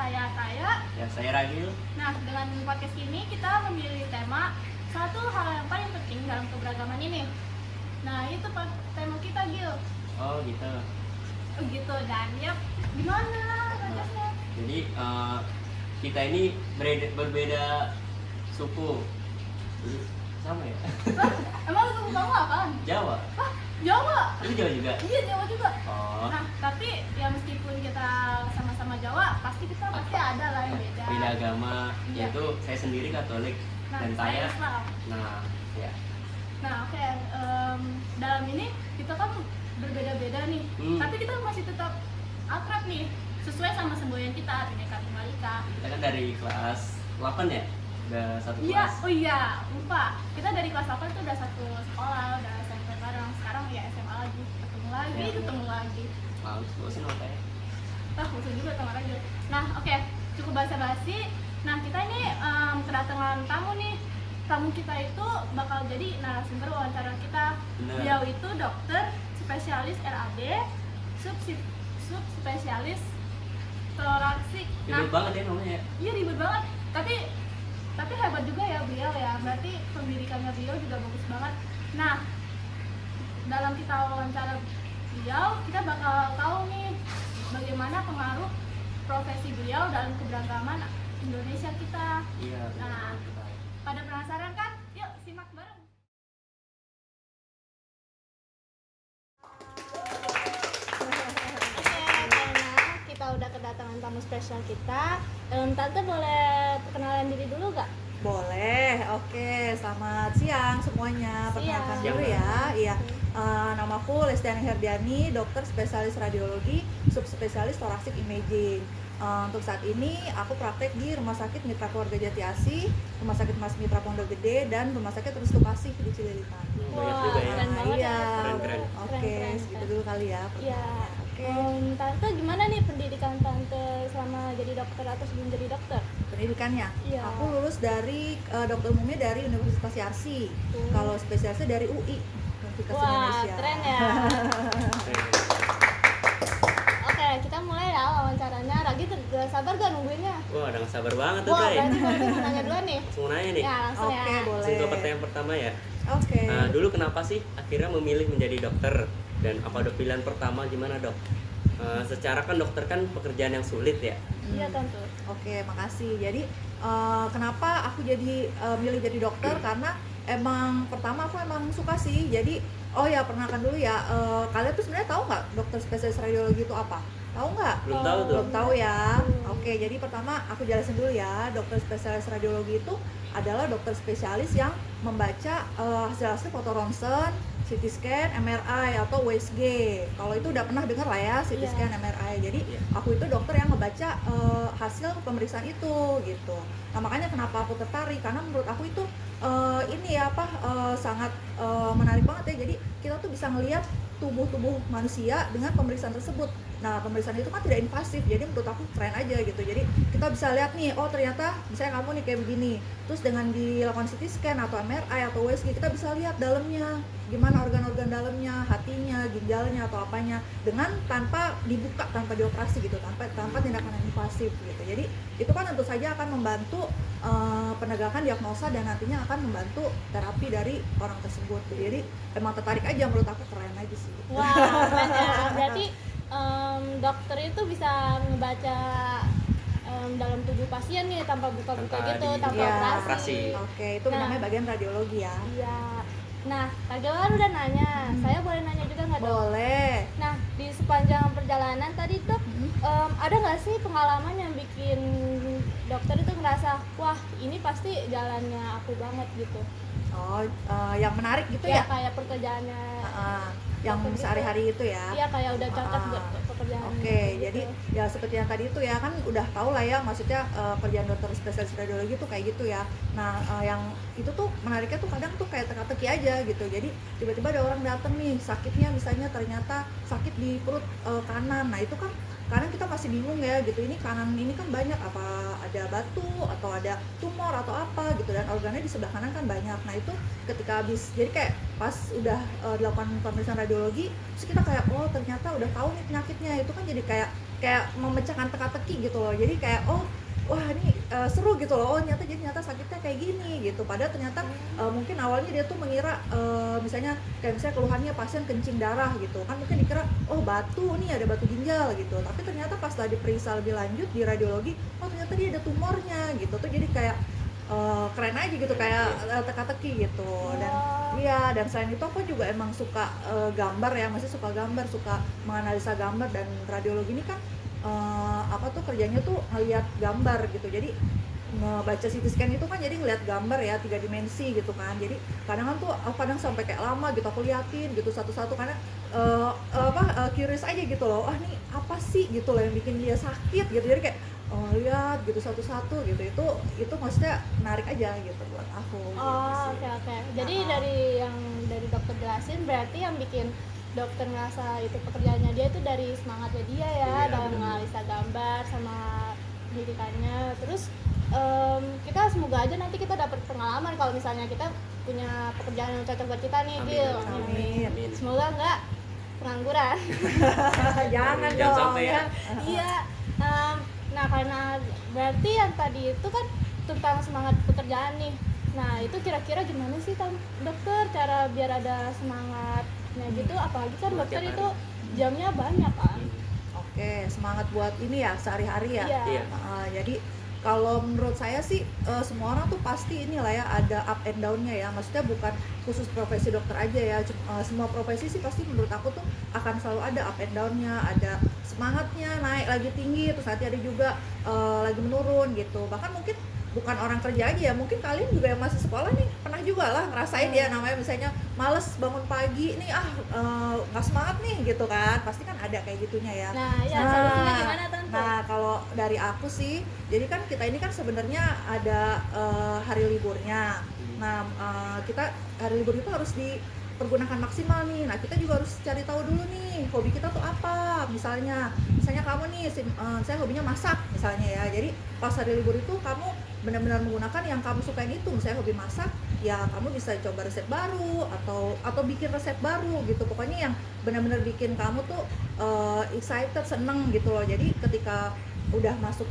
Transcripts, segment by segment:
saya Taya. Ya, saya Ragil. Nah, dengan podcast ini kita memilih tema satu hal yang paling penting dalam keberagaman ini. Nah, itu tema kita, Gil. Oh gitu. Oh gitu, dan yap, gimana podcastnya? Jadi kita ini berbeda suku. Jadi, sama ya? Hah? Emang suku kamu apaan? Jawa. Hah? Jawa? Ini Jawa juga? Iya, Jawa juga. Oh. Nah, tapi ya meskipun kita sama-sama Jawa, pasti ada lah yang beda. Beda agama, Iya. yaitu saya sendiri Katolik Nah, dan saya Taya. Islam. Nah, ya. Nah, oke. Dalam ini kita kan berbeda-beda nih, tapi kita masih tetap akrab nih, sesuai sama semboyan kita, Bhinneka Tunggal Ika. Kita kan dari kelas 8 ya? Udah satu Iya, kelas. oh iya, lupa. Kita dari kelas 8 tuh udah satu sekolah, udah SMP bareng. Sekarang ya SMA lagi, Ya. ketemu lagi. Males bosan apa ya? Khusus juga sama aja. Nah, oke, cukup basa-basi. Nah, kita ini kedatangan tamu nih. Tamu kita itu bakal jadi narasumber wawancara kita. Bener. Beliau itu dokter spesialis RAD, subspesialis toraksik. Ribet banget ya namanya. Iya ribet banget. Tapi hebat juga ya beliau ya. Berarti pendidikannya beliau juga bagus banget. Nah, dalam kita wawancara beliau, kita bakal tahu nih bagaimana pengaruh profesi beliau dalam keberagaman Indonesia kita. Iya. Nah, betul. pada penasaran kan? Yuk simak bareng. Oke, karena kita udah kedatangan tamu spesial kita, Tante boleh perkenalan diri dulu gak? Boleh, oke. Selamat siang semuanya. Perkenalkan Siang. dulu ya. Iya. Namaku Lestiani Herdiani, dokter spesialis radiologi, subspesialis thoracic imaging. Untuk saat ini aku praktek di Rumah Sakit Mitra Keluarga Jati Asih, Rumah Sakit Mas Mitra Pondok Gede, dan Rumah Sakit Terus Kasih di Cililitan. Banyak juga ya. Keren banget Iya. ya. Keren-keren. Oke, Keren-keren. segitu dulu kali ya. Iya. Oke. Tante gimana nih pendidikan Tante selama jadi dokter atau sebelum jadi dokter? Pendidikannya, Iya. aku lulus dari dokter umumnya dari Universitas Yarsi. Kalau spesialisnya dari UI, Universitas Wah, Indonesia. keren ya. Oke, kita mulai ya wawancaranya. Ragi udah sabar gak nungguinnya? Wah, udah gak sabar banget tuh, Wah, Tay. berarti mau nanya duluan nih. Langsung nanya nih. Ya, langsung Oke, ya. boleh. Langsung ke pertanyaan pertama ya. Oke. Dulu kenapa sih akhirnya memilih menjadi dokter? Dan apa ada pilihan pertama gimana, Dok? Secara kan dokter kan pekerjaan yang sulit ya. Iya, Tante. Oke, makasih. Jadi kenapa aku jadi milih jadi dokter? Karena emang pertama aku emang suka sih. Jadi perkenalkan dulu ya. Kalian tuh sebenarnya tahu nggak dokter spesialis radiologi itu apa? Tahu nggak? Belum tahu tuh. Belum tahu ya. Oke, jadi pertama aku jelasin dulu ya. Dokter spesialis radiologi itu adalah dokter spesialis yang membaca hasil-hasil foto ronsen, CT scan, MRI atau USG. Kalau itu udah pernah dengar lah ya, CT Iya. scan, MRI. Jadi aku itu dokter yang ngebaca hasil pemeriksaan itu gitu. Nah, makanya kenapa aku tertarik, karena menurut aku itu sangat menarik banget ya. Jadi kita tuh bisa ngelihat tubuh manusia dengan pemeriksaan tersebut. Nah, pemeriksaan itu kan tidak invasif, jadi menurut aku keren aja gitu. Jadi kita bisa lihat nih, oh ternyata misalnya kamu nih kayak begini. Terus dengan dilakukan CT scan atau MRI atau USG, kita bisa lihat dalamnya, gimana organ-organ dalamnya, hatinya, ginjalnya atau apanya, dengan tanpa dibuka, tanpa dioperasi gitu, tanpa tindakan yang invasif gitu. Jadi itu kan tentu saja akan membantu penegakan diagnosa dan nantinya akan membantu terapi dari orang tersebut. Jadi emang tertarik aja, menurut aku keren aja sih. Wah, keren ya. Berarti dokter itu bisa ngebaca dalam tubuh pasien nih tanpa buka-buka Tanpa gitu, dibuka. tanpa Iya. operasi. Oke, itu Nah. namanya bagian radiologi ya. Iya. Nah, Ragil kan udah nanya. Saya boleh nanya juga nggak, Dok? Boleh. Nah, di sepanjang perjalanan tadi tuh ada nggak sih pengalaman yang bikin dokter itu ngerasa, wah ini pasti jalannya aku banget gitu? Yang menarik gitu Ya ya? kayak pekerjaannya. Yang Dokter gitu. sehari-hari itu ya? Iya kayak udah cocok buat pekerjaan. Oke, gitu. jadi ya seperti yang tadi itu ya, kan udah tau lah ya, maksudnya kerjaan dokter spesialis radiologi tuh kayak gitu ya. Nah, yang itu tuh menariknya tuh kadang tuh kayak teka-teki aja gitu. Jadi tiba-tiba ada orang dateng nih, sakitnya misalnya ternyata sakit di perut kanan. Nah, itu kan kadang kita masih bingung ya gitu, ini kanan ini kan banyak, apa ada batu atau ada tumor atau apa gitu, dan organnya di sebelah kanan kan banyak. Nah, itu ketika habis, jadi kayak pas udah dilakukan pemeriksaan radiologi, terus kita kayak, oh ternyata udah tahu nih penyakitnya itu kan jadi kayak memecahkan teka-teki gitu loh. Jadi kayak wah ini seru gitu loh. Ternyata sakitnya kayak gini gitu. Padahal ternyata mungkin awalnya dia tuh mengira misalnya keluhannya pasien kencing darah gitu. Kan mungkin dikira batu nih, ada batu ginjal gitu. Tapi ternyata pas lah diperiksa lebih lanjut di radiologi, ternyata dia ada tumornya gitu. Tuh jadi kayak keren aja gitu, kayak teka-teki gitu. Dan iya, dan selain itu aku juga emang suka gambar ya, masih suka gambar, suka menganalisa gambar. Dan radiologi ini kan kerjanya tuh ngelihat gambar gitu. Jadi ngebaca CT scan itu kan jadi ngelihat gambar ya, 3 dimensi gitu kan. Jadi kadang tuh kadang sampai kayak lama gitu aku liatin gitu satu-satu, karena curious aja gitu loh. Nih apa sih gitu loh yang bikin dia sakit gitu. Jadi kayak lihat gitu satu-satu gitu. Itu maksudnya menarik aja gitu buat aku. Oke. Jadi dari dokter jelasin, berarti yang bikin dokter ngerasa itu pekerjaannya dia itu dari semangatnya dia ya, dalam menganalisa gambar sama pendidikannya. Terus kita semoga aja nanti kita dapat pengalaman kalau misalnya kita punya pekerjaan yang cocok buat kita nih, Gil. Amin. Semoga enggak pengangguran. Jangan Jangan dong sampai ya. Iya. Nah, karena berarti yang tadi itu kan tentang semangat pekerjaan nih. Nah, itu kira-kira gimana sih dokter cara biar ada semangatnya gitu? Apalagi kan dokter itu jamnya banyak kan. Oke, semangat buat ini ya sehari-hari ya. Iya. Jadi kalau menurut saya sih semua orang tuh pasti inilah ya ada up and down-nya ya. Maksudnya bukan khusus profesi dokter aja ya. Semua profesi sih pasti menurut aku tuh akan selalu ada up and down-nya, ada semangatnya naik lagi tinggi, terus nanti ada juga lagi menurun gitu. Bahkan mungkin bukan orang kerja aja ya, mungkin kalian juga yang masih sekolah nih pernah juga lah ngerasain ya, namanya misalnya males bangun pagi nih, nggak semangat nih gitu kan, pasti kan ada kayak gitunya ya. Solusinya gimana Tante? Nah, kalau dari aku sih, jadi kan kita ini kan sebenarnya ada hari liburnya. Nah, kita hari libur itu harus dipergunakan maksimal nih. Nah, kita juga harus cari tahu dulu nih hobi kita tuh apa. Misalnya kamu nih, saya hobinya masak misalnya ya. Jadi pas hari libur itu kamu benar-benar menggunakan yang kamu sukain itu. Misalnya hobi masak, ya kamu bisa coba resep baru atau bikin resep baru gitu. Pokoknya yang benar-benar bikin kamu tuh excited, seneng gitu loh. Jadi ketika udah masuk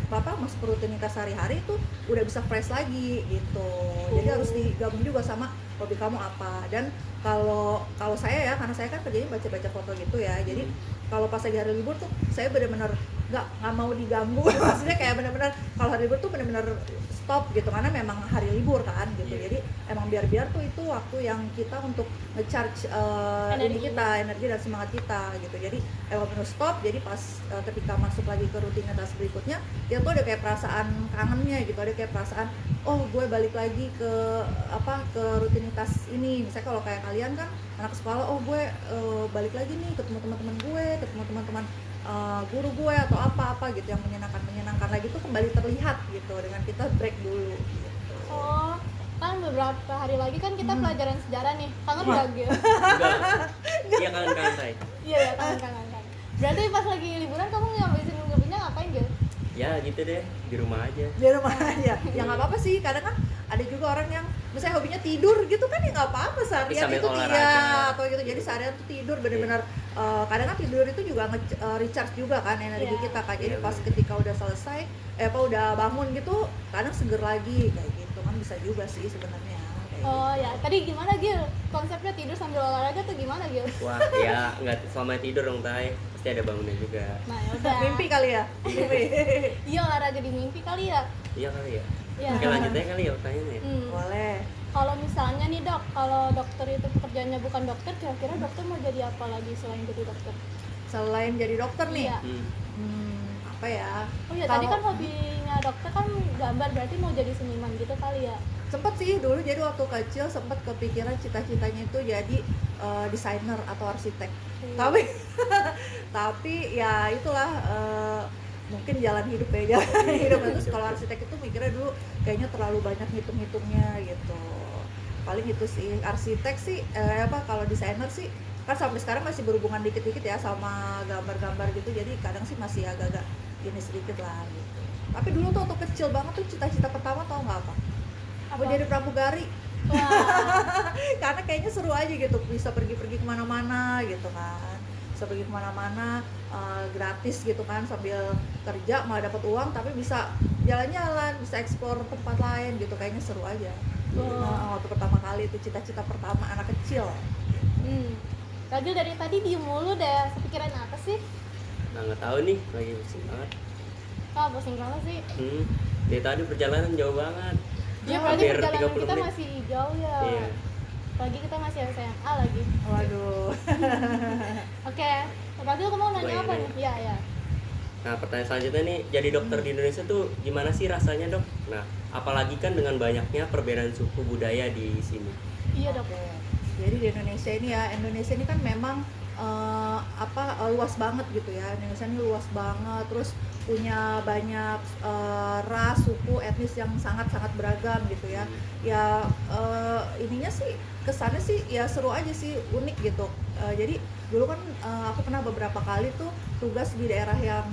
masuk rutinitas sehari-hari itu udah bisa fresh lagi gitu. Jadi harus digabung juga sama hobi kamu apa. Dan kalau saya ya, karena saya kan kerjanya baca-baca foto gitu ya. Jadi kalau pas lagi hari libur tuh saya benar-benar nggak mau diganggu. Maksudnya kayak benar-benar kalau hari libur tuh benar-benar stop gitu, karena memang hari libur kan gitu. Jadi emang biar tuh itu waktu yang kita untuk nge-charge energi dan semangat kita gitu. Jadi emang benar stop. Jadi pas ketika masuk lagi ke rutinitas berikutnya, dia tuh ada kayak perasaan kangennya gitu, ada kayak perasaan gue balik lagi ke rutinitas ini. Misalnya kalau kayak kalian kan anak sekolah, gue balik lagi nih ketemu teman-teman gue, ketemu teman-teman guru gue atau apa gitu yang menyenangkan lagi tuh kembali terlihat gitu dengan kita break dulu gitu. Kan beberapa hari lagi kan kita pelajaran sejarah nih, kangen nggak Gil? Iya, kangen Tay. Iya, kangen. Berarti pas lagi liburan kamu ngabisin ngapain Gil? Ya gitu deh, di rumah aja. Ya nggak apa-apa sih, kadang kan ada juga orang yang misalnya hobinya tidur gitu kan, ya nggak apa-apa seharian itu atau gitu. Jadi seharian tuh tidur benar-benar kadang kan tidur itu juga recharge juga kan energi kita kan. Jadi pas ketika udah selesai udah bangun gitu kadang seger lagi kayak gitu kan, bisa juga sih sebenarnya. Ya, tadi gimana Gil? Konsepnya tidur sambil olahraga tuh gimana Gil? Wah, ya nggak selama tidur dong Tay, pasti ada bangunnya juga. Nah, yaudah. Mimpi kali ya? Iya, olahraga di mimpi kali ya? Iya kali ya. Iya. Oke, lanjut aja kali ya pertanyaannya. Boleh. Kalau misalnya nih Dok, kalau dokter itu pekerjaannya bukan dokter, kira-kira dokter mau jadi apa lagi selain jadi dokter? Selain jadi dokter nih? Iya. Apa ya? Oh iya, tadi kan hobinya dokter kan gambar, berarti mau jadi seniman gitu kali ya? Sempet sih dulu, jadi waktu kecil sempet kepikiran cita-citanya itu jadi desainer atau arsitek. Tapi ya itulah mungkin jalan hidup ya, terus kalau arsitek itu mikirnya dulu kayaknya terlalu banyak hitung-hitungnya gitu. Paling itu sih arsitek sih, kalau desainer sih kan sampai sekarang masih berhubungan dikit-dikit ya sama gambar-gambar gitu, jadi kadang sih masih agak-agak gini sedikit lah gitu. Tapi dulu tuh waktu kecil banget tuh cita-cita pertama tau nggak apa? Mau jadi pramugari. Karena kayaknya seru aja gitu, bisa pergi-pergi kemana-mana gitu kan, bisa pergi kemana-mana, gratis gitu kan, sambil kerja malah dapat uang tapi bisa jalan-jalan, bisa explore tempat lain gitu, kayaknya seru aja. Nah, waktu pertama kali itu cita-cita pertama anak kecil. Ragil dari tadi diem mulu deh, kepikiran apa sih? Nah nggak tahu nih, lagi pusing banget. Pusing banget sih. Dari tadi perjalanan jauh banget. Ya berarti Hampir perjalanan 30 kita menit. masih jauh ya. Iya. Lagi kita masih SMA lagi. Waduh. Oke, Ragil kamu mau nanya Boleh, apa nanya. nih? Iya, iya. Nah pertanyaan selanjutnya nih, jadi dokter di Indonesia tuh gimana sih rasanya dok? Nah apalagi kan dengan banyaknya perbedaan suku budaya di sini. Iya dok. Oke. Jadi di Indonesia ini ya, Indonesia ini kan memang luas banget gitu ya. Indonesia ini luas banget, terus punya banyak ras, suku, etnis yang sangat-sangat beragam gitu ya. Ya ininya sih kesannya sih ya seru aja sih, unik gitu. Jadi dulu kan aku pernah beberapa kali tuh tugas di daerah yang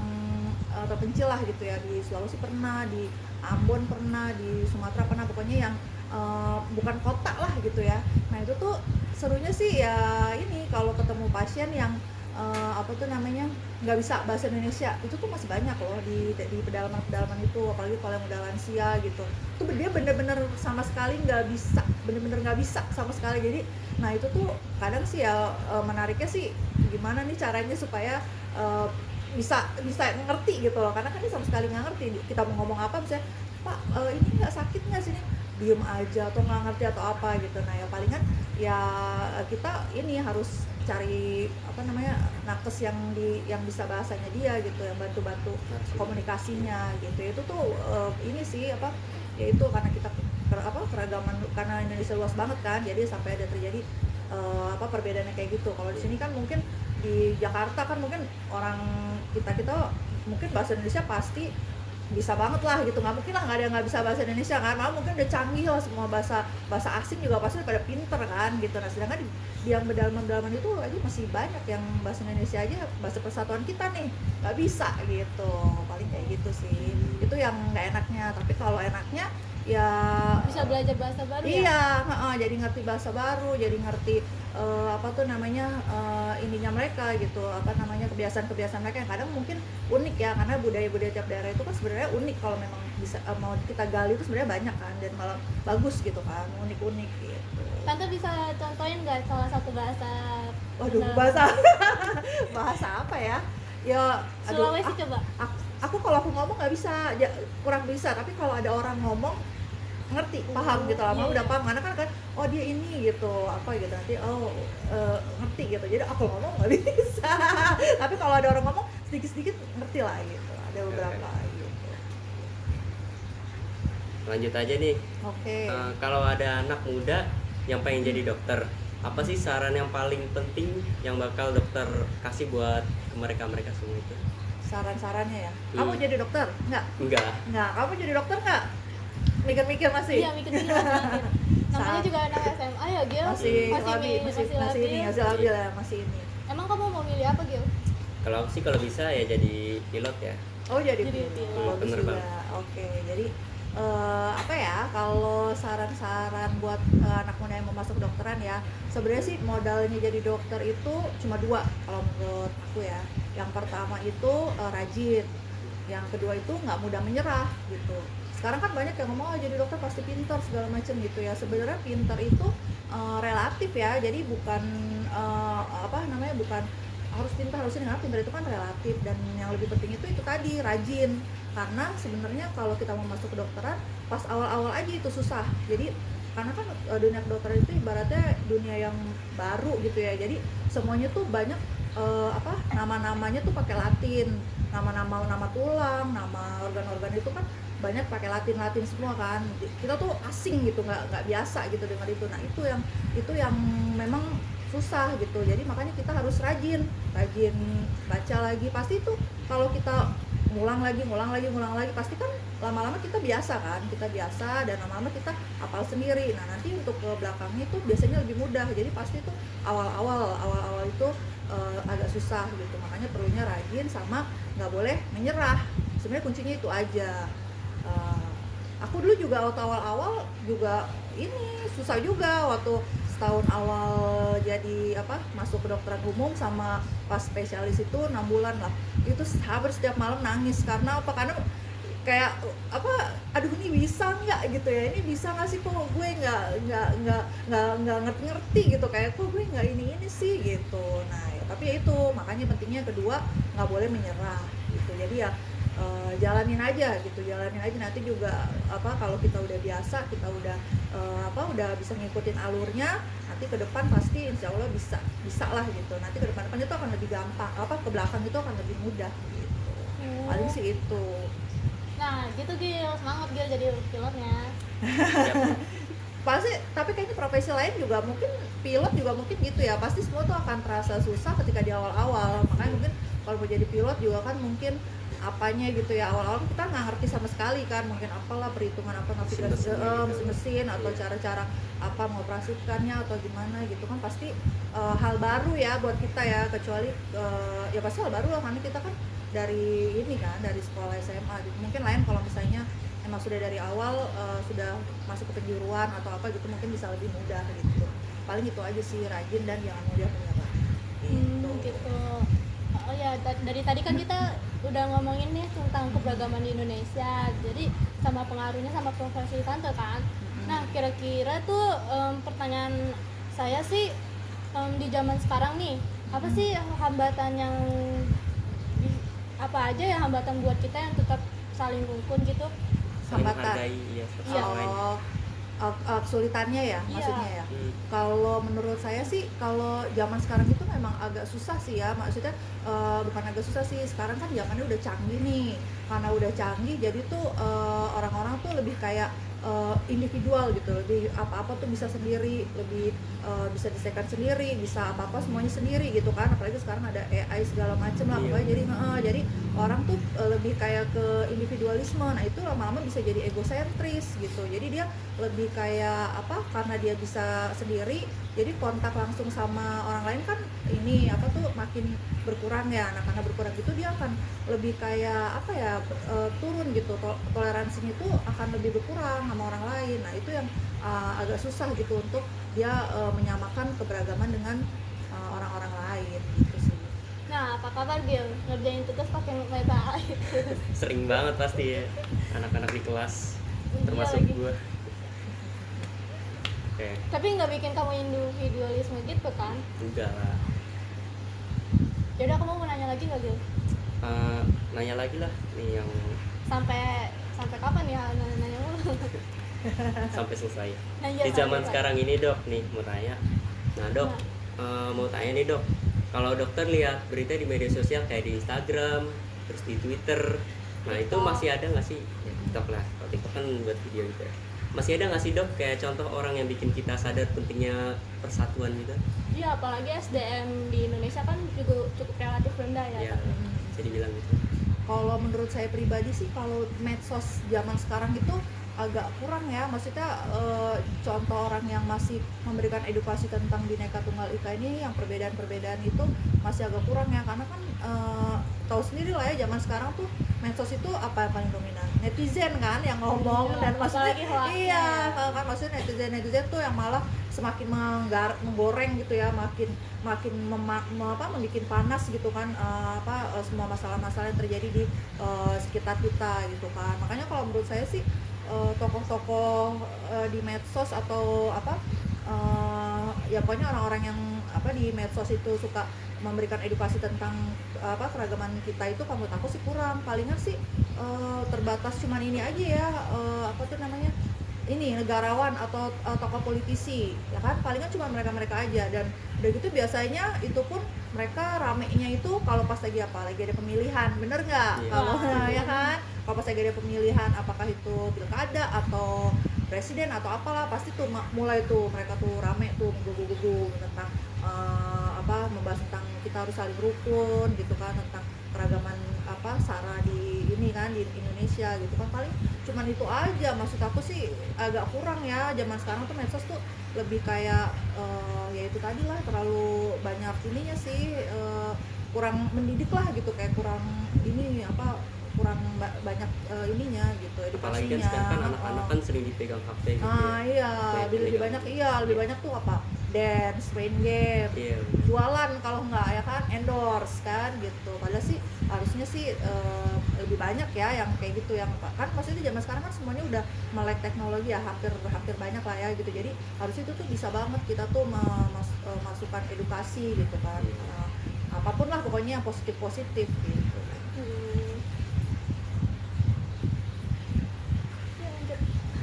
terpencil lah gitu ya, di Sulawesi pernah, di Ambon pernah, di Sumatera pernah, pokoknya yang bukan kota lah gitu ya. Nah itu tuh serunya sih ya ini, kalau ketemu pasien yang apa tuh namanya nggak bisa bahasa Indonesia, itu tuh masih banyak loh di pedalaman itu, apalagi kalau yang udah lansia gitu, tuh dia bener-bener sama sekali nggak bisa, bener-bener nggak bisa sama sekali. Jadi nah itu tuh kadang sih ya menariknya sih gimana nih caranya supaya bisa ngerti gitu loh, karena kan dia sama sekali nggak ngerti. Kita mau ngomong apa misalnya, Pak ini nggak sakit nggak sini, diem aja atau nggak ngerti atau apa gitu. Nah ya palingan ya kita ini harus cari apa namanya nakes yang bisa bahasanya dia gitu, yang bantu komunikasinya gitu. Itu tuh ini sih apa ya, itu karena kita keragaman, karena Indonesia luas banget kan, jadi sampai ada terjadi perbedaannya kayak gitu. Kalau di sini kan mungkin di Jakarta kan mungkin orang kita mungkin bahasa Indonesia pasti bisa banget lah gitu, nggak mungkin lah nggak ada yang nggak bisa bahasa Indonesia kan, malah mungkin udah canggih lah, semua bahasa asing juga pasti pada pinter kan gitu. Nah sedangkan di yang pedalaman itu aja masih banyak yang bahasa Indonesia aja, bahasa persatuan kita nih nggak bisa gitu, paling kayak gitu sih. Itu yang nggak enaknya. Tapi kalau enaknya ya Bisa belajar bahasa baru ya? iya, jadi ngerti bahasa baru, jadi ngerti apa tuh namanya ininya mereka gitu, apa namanya kebiasaan mereka yang kadang mungkin unik ya, karena budaya tiap daerah itu kan sebenarnya unik. Kalau memang bisa mau kita gali itu sebenarnya banyak kan, dan malah bagus gitu kan, unik gitu. Tante bisa contohin nggak salah satu bahasa? Waduh, bahasa apa ya? Ya, Sulawesi coba. Aku kalau aku ngomong nggak bisa, kurang bisa. Tapi kalau ada orang ngomong ngerti, paham gitu, lama Iya, udah iya. paham, karena kan oh dia ini gitu, apa gitu, nanti ngerti gitu. Jadi aku ngomong nggak bisa. Tapi kalau ada orang ngomong sedikit ngerti lah gitu, ada beberapa gitu. Lanjut aja nih. Oke. Kalau ada anak muda yang pengen jadi dokter, apa sih saran yang paling penting yang bakal dokter kasih buat mereka semua itu? Saran-sarannya ya, kamu jadi dokter? Enggak. Kamu jadi dokter nggak? Mikir-mikir masih? Iya, mikir-mikir banget. Namanya juga anak SMA ya, Gil? Masih labil. labil ya, masih ini. Emang kamu mau milih apa, Gil? Kalau aku sih kalau bisa ya jadi pilot ya. Oh jadi Jadi pilot. pilot. Bagus Penerbang. juga. Oke, jadi apa ya, kalau saran-saran buat anak muda yang mau masuk kedokteran ya, sebenarnya sih modalnya jadi dokter itu cuma dua kalau menurut aku ya. Yang pertama itu rajin, yang kedua itu nggak mudah menyerah gitu. Sekarang kan banyak yang ngomong jadi dokter pasti pintar segala macam gitu ya. Sebenarnya pintar itu relatif ya, jadi bukan bukan harus pintar, harus ini, karena pintar itu kan relatif. Dan yang lebih penting itu tadi, rajin. Karena sebenarnya kalau kita mau masuk kedokteran pas awal-awal aja itu susah. Jadi karena kan dunia kedokteran itu ibaratnya dunia yang baru gitu ya, jadi semuanya tuh banyak nama-namanya tuh pakai Latin, nama tulang, nama organ-organ itu kan banyak pakai Latin semua kan. Kita tuh asing gitu, nggak biasa gitu dengar itu. Nah itu yang memang susah gitu. Jadi makanya kita harus rajin baca lagi. Pasti itu kalau kita ngulang lagi pasti kan lama-lama kita biasa dan lama-lama kita hafal sendiri. Nah nanti untuk ke belakangnya itu biasanya lebih mudah. Jadi pasti itu awal-awal itu agak susah gitu. Makanya perlunya rajin sama nggak boleh menyerah. Sebenarnya kuncinya itu aja. aku dulu juga waktu awal-awal juga ini susah juga waktu setahun awal jadi apa masuk ke dokteran umum sama pas spesialis itu 6 bulan lah, itu hampir setiap malam nangis karena apa, karena kayak apa, aduh ini bisa nggak gitu ya, ini bisa nggak sih, kok gue nggak ngerti gitu, kayak kok gue nggak ini sih gitu. Nah ya, tapi ya itu makanya pentingnya kedua nggak boleh menyerah gitu, jadi ya jalanin aja gitu, jalanin aja, nanti juga apa kalau kita udah biasa, kita udah udah bisa ngikutin alurnya, nanti ke depan pasti insya Allah bisa lah gitu, nanti ke depan itu akan lebih gampang, apa ke belakang itu akan lebih mudah gitu. Paling sih itu. Nah gitu Gil, semangat Gil jadi pilotnya. Pasti, tapi kayaknya profesi lain juga mungkin, pilot juga mungkin gitu ya, pasti semua tuh akan terasa susah ketika di awal-awal, makanya mungkin kalau mau jadi pilot juga kan mungkin apanya gitu ya, awal-awal kita nggak ngerti sama sekali kan, mungkin apalah perhitungan apa navigasi mesin atau cara-cara apa mengoperasikannya atau gimana gitu kan, pasti hal baru ya buat kita ya, kecuali ya pasti hal baru lah karena kita kan dari ini kan, dari sekolah SMA gitu. Mungkin lain kalau misalnya emang sudah dari awal sudah masuk ke penjuruan atau apa gitu, mungkin bisa lebih mudah gitu. Paling itu aja sih, rajin dan jangan mudah menyerah Gitu. Oh ya, dari tadi kan kita udah ngomongin nih tentang keberagaman di Indonesia, jadi sama pengaruhnya sama profesi tante kan. Nah kira-kira tuh pertanyaan saya sih, di zaman sekarang nih, apa sih hambatan yang apa aja ya hambatan buat kita yang tetap saling rukun gitu? saling Hambatan. menghargai ya satu Iya. sama lain. Kesulitannya ya, Iya. maksudnya ya. Hmm. Kalau menurut saya sih, kalau zaman sekarang itu memang agak susah sih ya, maksudnya bukan agak susah sih, sekarang kan zamannya udah canggih nih, karena udah canggih jadi tuh orang-orang tuh lebih kayak individual gitu, lebih apa-apa tuh bisa sendiri, lebih bisa disesuaikan sendiri, bisa apa-apa semuanya sendiri gitu kan, apalagi sekarang ada AI segala macem lah, Iya. pokoknya jadi orang tuh lebih kayak ke individualisme. Nah itu lama-lama bisa jadi egosentris gitu, jadi dia lebih kayak apa, karena dia bisa sendiri jadi kontak langsung sama orang lain kan ini apa tuh makin berkurang ya. Nah karena berkurang gitu dia akan lebih kayak apa ya, turun gitu, toleransinya itu akan lebih berkurang sama orang lain. Nah itu yang agak susah gitu untuk dia menyamakan keberagaman dengan orang-orang lain gitu sih. Nah apa kabar Gil? Ngerjain tugas pakai meta itu? Sering banget pasti ya anak-anak di kelas, termasuk lagi. gua. Oke, Tapi nggak bikin kamu individualisme gitu kan? enggak lah. Yaudah kamu mau nanya lagi nggak Gil? Nanya lagi lah nih yang Sampai kapan ya nanya mulu? sampai selesai. Nanya Di sampai zaman kapan? sekarang ini dok, nih mau tanya. Nah dok, mau tanya nih dok, kalau dokter lihat berita di media sosial kayak di Instagram, terus di Twitter, nah itu masih ada nggak sih? Ya, TikTok lah, kalau TikTok kan buat video gitu. Masih ada nggak sih dok kayak contoh orang yang bikin kita sadar pentingnya persatuan gitu? Iya, apalagi SDM di Indonesia kan juga cukup relatif rendah ya. Ya, bisa dibilang gitu. Kalau menurut saya pribadi sih, kalau medsos zaman sekarang itu agak kurang ya, maksudnya contoh orang yang masih memberikan edukasi tentang Bhinneka Tunggal Ika ini, yang perbedaan-perbedaan itu masih agak kurang ya, karena kan tahu sendiri lah ya zaman sekarang tuh medsos itu apa yang paling dominan, netizen kan yang ngomong. Iya, dan maksudnya apalagi hoaxnya. iya kan, maksudnya netizen tuh yang malah semakin menggoreng gitu ya, makin membuat panas gitu kan semua masalah-masalah yang terjadi di sekitar kita gitu kan. Makanya kalau menurut saya sih tokoh-tokoh di medsos atau ya pokoknya orang-orang yang di medsos itu suka memberikan edukasi tentang keragaman kita itu, menurut aku sih kurang. Palingan sih terbatas cuman ini aja ya, ini negarawan atau tokoh politisi ya kan, palingan cuma mereka aja. Dan udah gitu biasanya itu pun mereka ramenya itu kalau pas lagi ada pemilihan, bener nggak? Iya. Kalau ya kan, kalau pas lagi ada pemilihan, apakah itu pilkada atau presiden atau apalah, pasti tuh mulai tuh mereka tuh rame tuh menggugu tentang membahas tentang kita harus saling rukun gitu kan, tentang keragaman SARA di ini kan di Indonesia gitu kan. Paling cuman itu aja, maksud aku sih agak kurang ya zaman sekarang tuh medsos tuh lebih kayak ya itu tadi lah, terlalu banyak ininya sih, kurang mendidik lah gitu, kayak kurang ini kurang banyak ininya gitu, edukasinya apalagi kan sekarang kan anak-anak kan sering dipegang HP gitu ya. Iya, lebih banyak lebih Iya. banyak tuh apa? Dance, main game, Iya. jualan kalau nggak ya kan endorse kan gitu. Padahal sih harusnya sih lebih banyak ya yang kayak gitu yang kan maksudnya zaman sekarang kan semuanya udah melek teknologi ya hampir banyak lah ya gitu. Jadi harusnya itu tuh bisa banget kita tuh masukkan edukasi gitu kan. Iya. Apapun lah pokoknya yang positif gitu.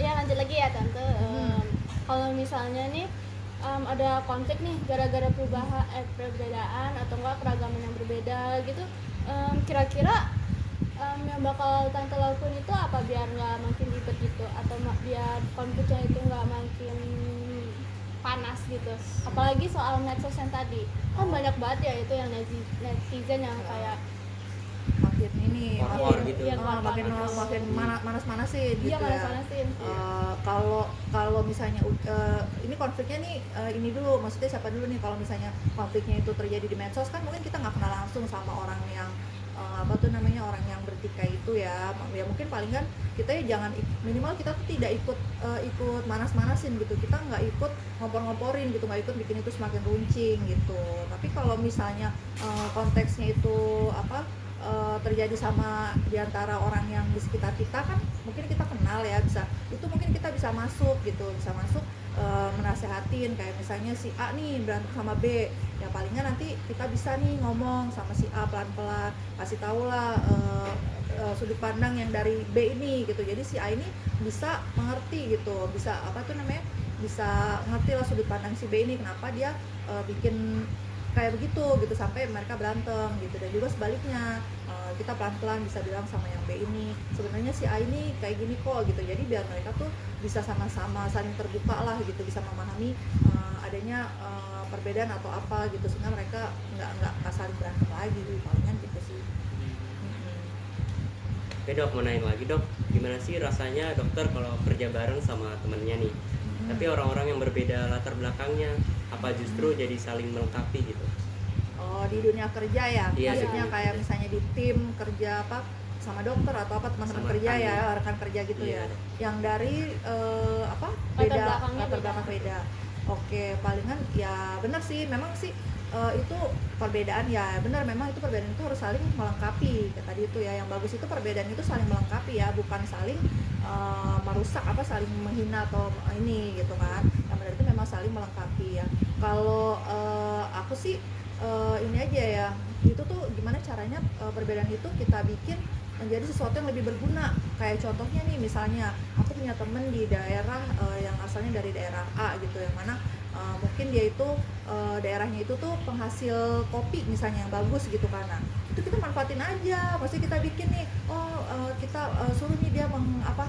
Lanjut lagi ya tante. Kalau misalnya nih ada konflik nih gara-gara perbedaan atau enggak keragaman yang berbeda gitu, kira-kira yang bakal tante lakuin itu apa biar nggak makin ribet gitu atau biar konfliknya itu nggak makin panas gitu, apalagi soal medsos yang tadi kan banyak banget ya itu yang netizen yang kayak Makin ini War-war makin gitu. Iya, makin panas. makin manas-manasin gitu iya ya. panas-panasin. Kalau misalnya ini konfliknya nih ini dulu maksudnya siapa dulu nih kalau misalnya konfliknya itu terjadi di medsos kan mungkin kita nggak kenal langsung sama orang yang apa tuh namanya orang yang bertikai itu ya mungkin paling kan kita ya jangan minimal kita tuh tidak ikut manas-manasin gitu, kita nggak ikut ngompor-ngomporin gitu, nggak ikut bikin itu semakin runcing gitu. Tapi kalau misalnya konteksnya itu apa terjadi sama diantara orang yang di sekitar kita kan mungkin kita kenal ya bisa itu mungkin kita bisa masuk menasehatin kayak misalnya si A nih berantem sama B ya palingnya nanti kita bisa nih ngomong sama si A pelan-pelan kasih tahu lah sudut pandang yang dari B ini gitu, jadi si A ini bisa mengerti gitu, bisa apa tuh namanya bisa ngerti lah sudut pandang si B ini kenapa dia bikin kayak begitu gitu sampai mereka berantem gitu. Dan juga sebaliknya kita pelan-pelan bisa bilang sama yang B ini sebenarnya si A ini kayak gini kok gitu, jadi biar mereka tuh bisa sama-sama saling terbuka lah gitu, bisa memahami adanya perbedaan atau apa gitu sehingga mereka nggak saling berantem lagi palingan gitu sih. Oke dok, mau nanya lagi dok, gimana sih rasanya dokter kalau kerja bareng sama temennya nih, tapi orang-orang yang berbeda latar belakangnya, apa justru jadi saling melengkapi gitu? Oh di dunia kerja ya, Iya, maksudnya di dunia kayak kerja. misalnya di tim kerja apa sama dokter atau apa teman-teman Sama kerja rekan ya ya. rekan kerja gitu Iya. ya, yang dari apa Latar beda belakangnya latar beda. belakang beda. Oke palingan ya benar sih memang sih itu perbedaan ya benar memang itu perbedaan itu harus saling melengkapi kayak tadi itu ya yang bagus itu perbedaan itu saling melengkapi ya bukan saling merusak apa saling menghina atau ini gitu kan, yang benar itu memang saling melengkapi ya. Kalau aku sih ini aja ya itu tuh gimana caranya perbedaan itu kita bikin menjadi sesuatu yang lebih berguna. Kayak contohnya nih misalnya aku punya temen di daerah yang asalnya dari daerah A gitu yang mana mungkin dia itu daerahnya itu tuh penghasil kopi misalnya yang bagus gitu kan. Nah, itu kita manfaatin aja, pasti kita bikin nih kita suruh nih dia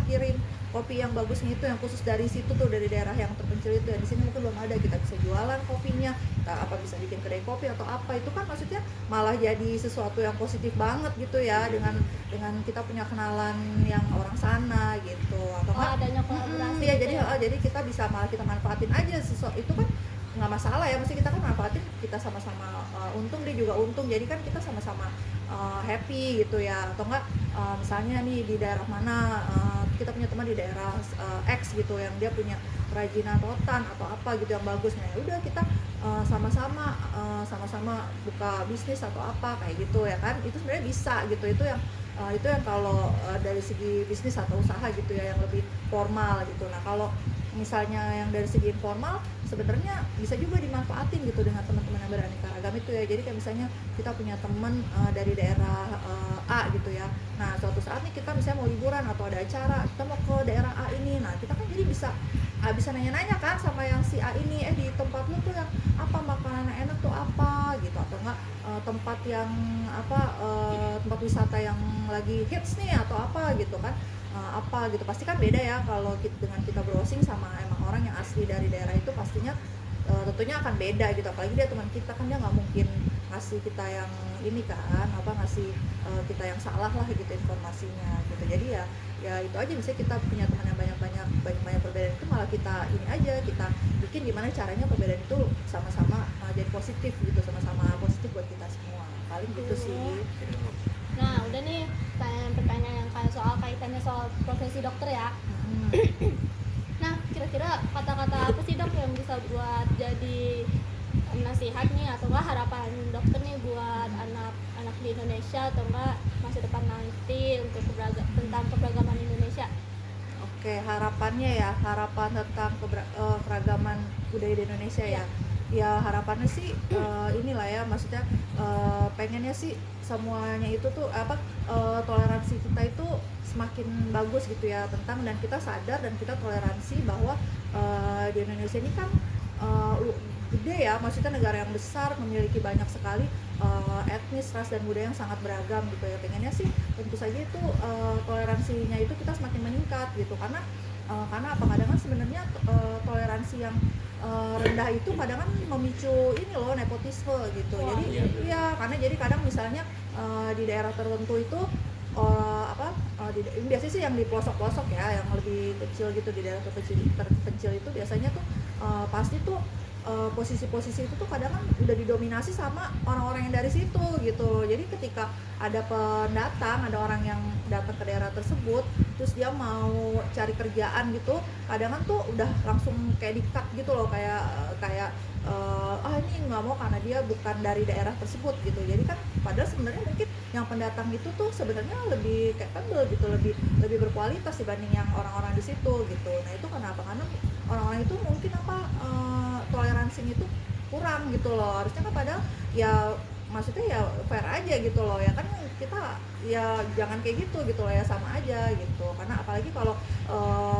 kirim kopi yang bagusnya itu yang khusus dari situ tuh dari daerah yang terpencil itu ya, di sini mungkin belum ada, kita bisa jualan kopinya, kita bisa bikin kedai kopi atau apa, itu kan maksudnya malah jadi sesuatu yang positif banget gitu ya dengan kita punya kenalan yang orang sana gitu atau adanya kolaborasi ya gitu jadi ya. jadi kita bisa malah kita manfaatin aja sesuatu itu kan nggak masalah ya, mesti kita kan manfaatin, kita sama-sama untung dia juga untung, jadi kan kita sama-sama happy gitu ya. Atau enggak misalnya nih di daerah mana kita punya teman di daerah X gitu yang dia punya kerajinan rotan atau apa gitu yang bagus, nah udah kita sama-sama buka bisnis atau apa kayak gitu ya kan, itu sebenarnya bisa gitu. Itu yang kalau dari segi bisnis atau usaha gitu ya yang lebih formal gitu. Nah kalau misalnya yang dari segi informal sebenarnya bisa juga dimanfaatin gitu dengan teman-teman yang beraneka ragam itu ya. Jadi kayak misalnya kita punya teman dari daerah A gitu ya, nah suatu saat nih kita misalnya mau liburan atau ada acara kita mau ke daerah A ini, nah kita kan jadi bisa nanya-nanya kan sama yang si A ini, di tempat lu tuh yang apa makanan enak tuh apa gitu, atau enggak tempat yang tempat wisata yang lagi hits nih atau apa gitu kan, apa gitu. Pasti kan beda ya kalau dengan kita browsing sama emang orang yang asli dari daerah itu, pastinya tentunya akan beda gitu. Apalagi dia teman kita kan, dia nggak mungkin ngasih kita yang ini kan ngasih kita yang salah lah gitu informasinya gitu. Jadi ya itu aja, misalnya kita punya teman yang banyak perbedaan itu, malah kita ini aja, kita bikin gimana caranya perbedaan itu sama-sama jadi positif gitu, sama-sama positif buat kita semua, paling gitu sih. Nah udah nih pertanyaan yang kayak soal kaitannya soal profesi dokter ya. Hmm. Nah kira-kira kata-kata apa sih dok yang bisa buat jadi nasihat nih atau enggak harapan dokter nih buat anak-anak di Indonesia atau enggak masa depan nanti untuk tentang keberagaman Indonesia? Oke, harapannya ya, harapan tentang keragaman budaya di Indonesia ya. Ya harapannya sih inilah ya, maksudnya pengennya sih semuanya itu tuh toleransi kita itu semakin bagus gitu ya, dan kita sadar dan kita toleransi bahwa di Indonesia ini kan gede ya, maksudnya negara yang besar memiliki banyak sekali etnis, ras dan budaya yang sangat beragam gitu ya. Pengennya sih tentu saja itu toleransinya itu kita semakin meningkat gitu, karena apa, kadang kan sebenarnya toleransi yang rendah itu kadang kan memicu ini loh, nepotisme gitu. Wah, Jadi iya, karena jadi kadang misalnya di daerah tertentu itu ini biasanya sih yang di pelosok-pelosok ya, yang lebih kecil gitu, di daerah terpencil itu biasanya tuh pasti tuh posisi-posisi itu tuh kadang kan udah didominasi sama orang-orang yang dari situ gitu. Jadi ketika ada pendatang, ada orang yang datang ke daerah tersebut, terus dia mau cari kerjaan gitu, kadang kan tuh udah langsung kayak di-cut gitu loh, kayak ini nggak mau karena dia bukan dari daerah tersebut gitu. Jadi kan padahal sebenarnya mungkin yang pendatang itu tuh sebenarnya lebih capable gitu, lebih berkualitas dibanding yang orang-orang di situ gitu. Nah itu kenapa? Karena orang-orang itu mungkin toleransinya itu kurang gitu loh. Harusnya kan padahal ya maksudnya ya fair aja gitu loh ya, kan kita ya jangan kayak gitu loh ya, sama aja gitu. Karena apalagi kalau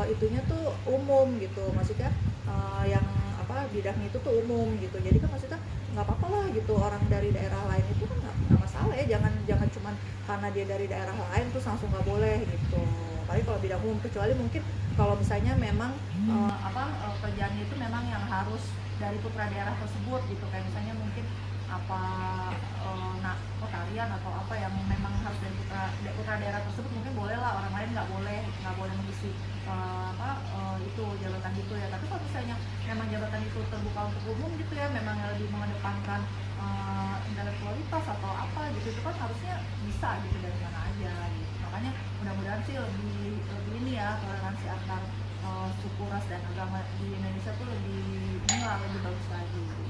itunya tuh umum gitu, maksudnya yang bidangnya itu tuh umum gitu. Jadi kan maksudnya nggak apa-apa lah gitu, orang dari daerah lain itu kan nggak masalah ya, jangan cuman karena dia dari daerah lain terus langsung nggak boleh gitu. Apalagi kalau bidang umum, kecuali mungkin kalau misalnya memang kerjaannya itu memang yang harus dari putra daerah tersebut gitu, kayak misalnya mungkin tarian atau apa yang memang harus dari putra daerah tersebut, mungkin boleh lah, orang lain nggak boleh mengisi itu jabatan gitu ya. Tapi kalau misalnya memang jabatan itu terbuka untuk umum gitu ya, memang lebih mengedepankan intelektualitas atau apa gitu, itu kan harusnya bisa gitu dari mana aja gitu. Makanya mudah-mudahan sih lebih ini ya, toleransi antar suku, ras dan agama di Indonesia tuh lebih bagus lagi gitu.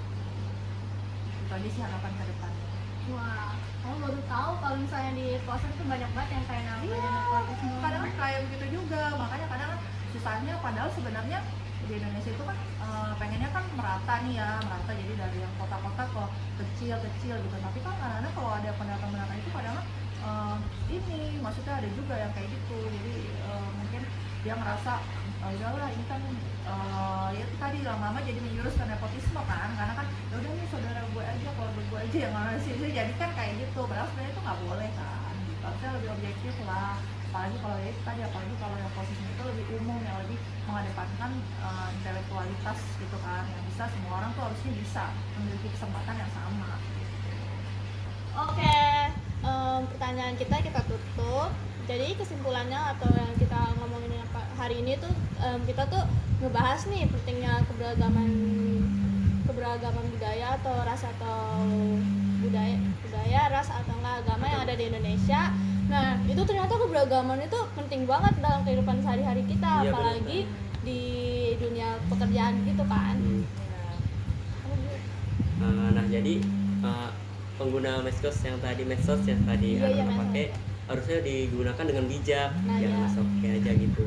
Itu aja sih harapan ke depannya. Wah, kamu baru tahu kalau misalnya di pelosok itu banyak banget yang kayak namanya nepotisme. Kadang kayak begitu juga, makanya kadang susahnya, padahal sebenarnya di Indonesia itu kan pengennya kan merata jadi dari yang kota-kota ke kecil gitu. Tapi kan kadang-kadang kalau ada pendatang itu kadang ini maksudnya ada juga yang kayak gitu. Jadi mungkin dia ngerasa udahlah ini kan ya itu tadi lama-lama jadi menjurus ke nepotisme kan, karena kan ya udah nih saudara gue aja, keluarga gue aja yang ngasih, jadi kan kayak gitu. Padahal sebenarnya itu nggak boleh kan gitu, harusnya lebih objektif lah. Apalagi kalau ya itu tadi, apalagi kalau yang posisinya itu lebih umum, yang lebih mengedepankan intelektualitas gitu kan, yang bisa semua orang tuh harusnya bisa memiliki kesempatan yang sama gitu. Oke, pertanyaan kita tutup. Jadi kesimpulannya atau yang kita ngomongin hari ini tuh kita tuh ngebahas nih pentingnya keberagaman budaya atau ras atau budaya ras atau enggak agama yang ada di Indonesia. Nah itu ternyata keberagaman itu penting banget dalam kehidupan sehari-hari kita, apalagi di dunia pekerjaan gitu kan. Nah jadi pengguna medsos yang tadi pakai harusnya digunakan dengan bijak, jangan asal pakai aja gitu.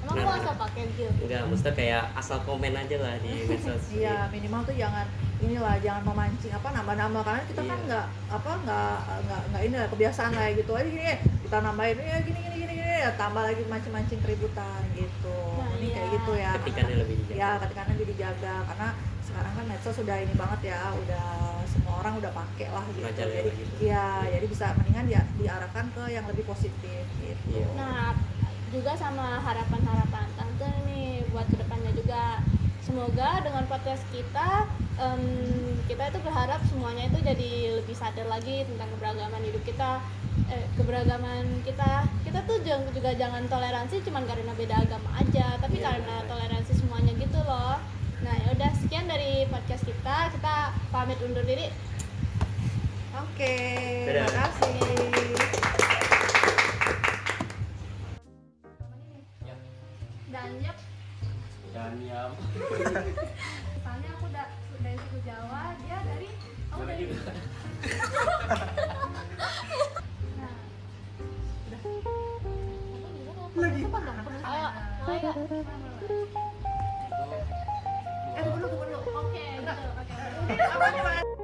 Emang lu asal pakai gitu? Enggak, maksudnya kayak asal komen aja lah di medsos. Iya, minimal tuh jangan memancing nambah-nambah, karena kita kan nggak ini lah, kebiasaan lah gitu aja gini, kita nambahin ya gini ya, tambah lagi mancing keributan gitu. Ini kayak gitu ya. Ketikannya lebih dijaga. Ya, ketikannya lebih dijaga, karena sekarang kan medsos sudah ini banget ya, udah semua orang udah pakai lah gitu. Jadi jadi bisa mendingan diarahkan ke yang lebih positif gitu. Iya. Nah, juga sama harapan-harapan tante nih buat kedepannya juga, semoga dengan podcast kita kita itu berharap semuanya itu jadi lebih sadar lagi tentang keberagaman hidup kita, kita tuh juga jangan toleransi cuman karena beda agama aja, tapi karena toleransi semuanya gitu loh. Nah ya udah, sekian dari podcast kita pamit undur diri. Oke, Dadah. terima kasih. Danyep. Danyam. Misalnya aku dari suku Jawa, dia dari kamu dari. Nah, Lagi. Ayo, ayo. Tunggu dulu. Oke, gitu. Oke. Apa nih, Mas?